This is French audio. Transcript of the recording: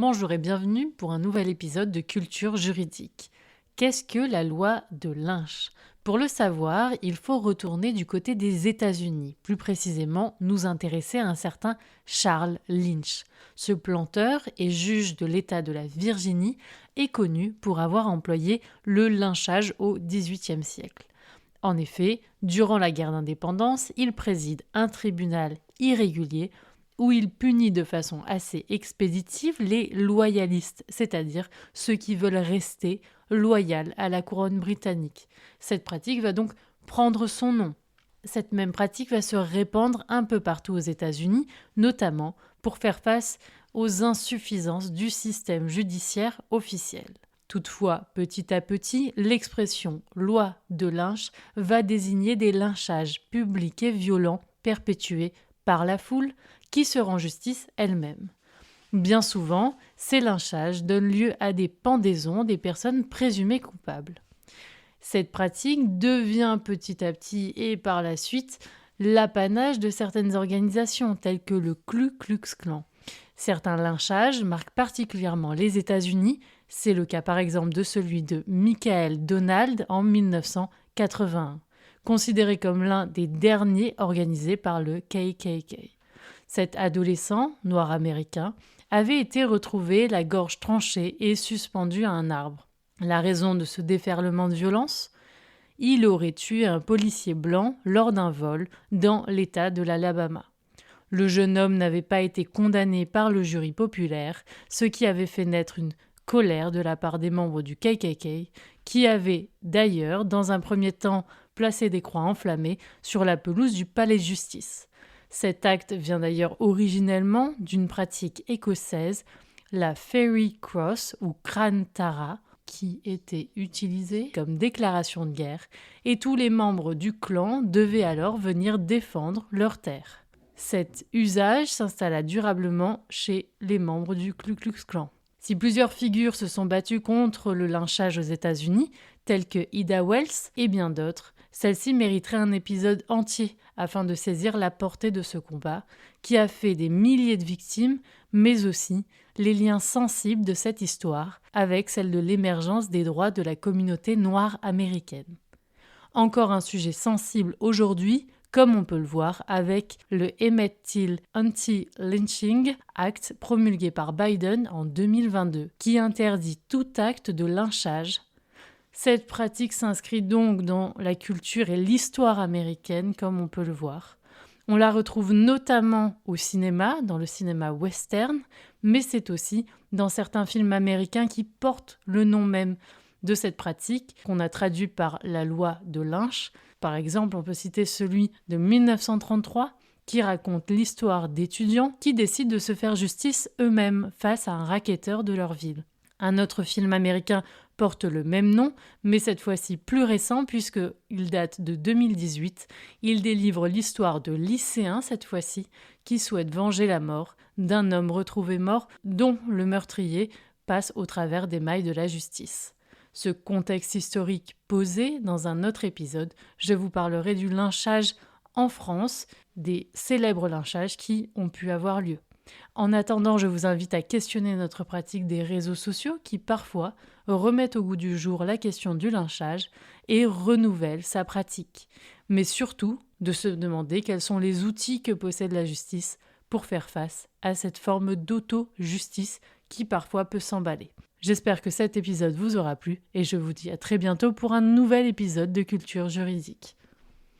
Bonjour et bienvenue pour un nouvel épisode de Culture juridique. Qu'est-ce que la loi de Lynch ? Pour le savoir, il faut retourner du côté des États-Unis, plus précisément nous intéresser à un certain Charles Lynch. Ce planteur et juge de l'État de la Virginie est connu pour avoir employé le lynchage au XVIIIe siècle. En effet, durant la guerre d'indépendance, il préside un tribunal irrégulier où il punit de façon assez expéditive les loyalistes, c'est-à-dire ceux qui veulent rester loyaux à la couronne britannique. Cette pratique va donc prendre son nom. Cette même pratique va se répandre un peu partout aux États-Unis, notamment pour faire face aux insuffisances du système judiciaire officiel. Toutefois, petit à petit, l'expression « loi de Lynch » va désigner des lynchages publics et violents perpétués par la foule qui se rend justice elle-même. Bien souvent, ces lynchages donnent lieu à des pendaisons des personnes présumées coupables. Cette pratique devient petit à petit et par la suite l'apanage de certaines organisations telles que le Ku Klux Klan. Certains lynchages marquent particulièrement les États-Unis, c'est le cas par exemple de celui de Michael Donald en 1981, considéré comme l'un des derniers organisés par le KKK. Cet adolescent, noir américain, avait été retrouvé la gorge tranchée et suspendu à un arbre. La raison de ce déferlement de violence ? Il aurait tué un policier blanc lors d'un vol dans l'État de l'Alabama. Le jeune homme n'avait pas été condamné par le jury populaire, ce qui avait fait naître une colère de la part des membres du KKK, qui avaient d'ailleurs, dans un premier temps, placé des croix enflammées sur la pelouse du palais de justice. Cet acte vient d'ailleurs originellement d'une pratique écossaise, la Fairy Cross ou crâne Tara, qui était utilisée comme déclaration de guerre, et tous les membres du clan devaient alors venir défendre leurs terres. Cet usage s'installa durablement chez les membres du Ku Klux Klan. Si plusieurs figures se sont battues contre le lynchage aux États-Unis, telles que Ida Wells et bien d'autres, celle-ci mériterait un épisode entier afin de saisir la portée de ce combat qui a fait des milliers de victimes, mais aussi les liens sensibles de cette histoire avec celle de l'émergence des droits de la communauté noire américaine. Encore un sujet sensible aujourd'hui, comme on peut le voir avec le Emmett Till Anti-Lynching Act promulgué par Biden en 2022, qui interdit tout acte de lynchage. Cette pratique s'inscrit donc dans la culture et l'histoire américaine, comme on peut le voir. On la retrouve notamment au cinéma, dans le cinéma western, mais c'est aussi dans certains films américains qui portent le nom même de cette pratique, qu'on a traduit par la loi de Lynch. Par exemple, on peut citer celui de 1933, qui raconte l'histoire d'étudiants qui décident de se faire justice eux-mêmes face à un racketteur de leur ville. Un autre film américain porte le même nom, mais cette fois-ci plus récent puisqu'il date de 2018. Il délivre l'histoire de lycéens, cette fois-ci, qui souhaitent venger la mort d'un homme retrouvé mort dont le meurtrier passe au travers des mailles de la justice. Ce contexte historique posé dans un autre épisode, je vous parlerai du lynchage en France, des célèbres lynchages qui ont pu avoir lieu. En attendant, je vous invite à questionner notre pratique des réseaux sociaux qui parfois remettent au goût du jour la question du lynchage et renouvellent sa pratique. Mais surtout, de se demander quels sont les outils que possède la justice pour faire face à cette forme d'auto-justice qui parfois peut s'emballer. J'espère que cet épisode vous aura plu et je vous dis à très bientôt pour un nouvel épisode de Culture juridique.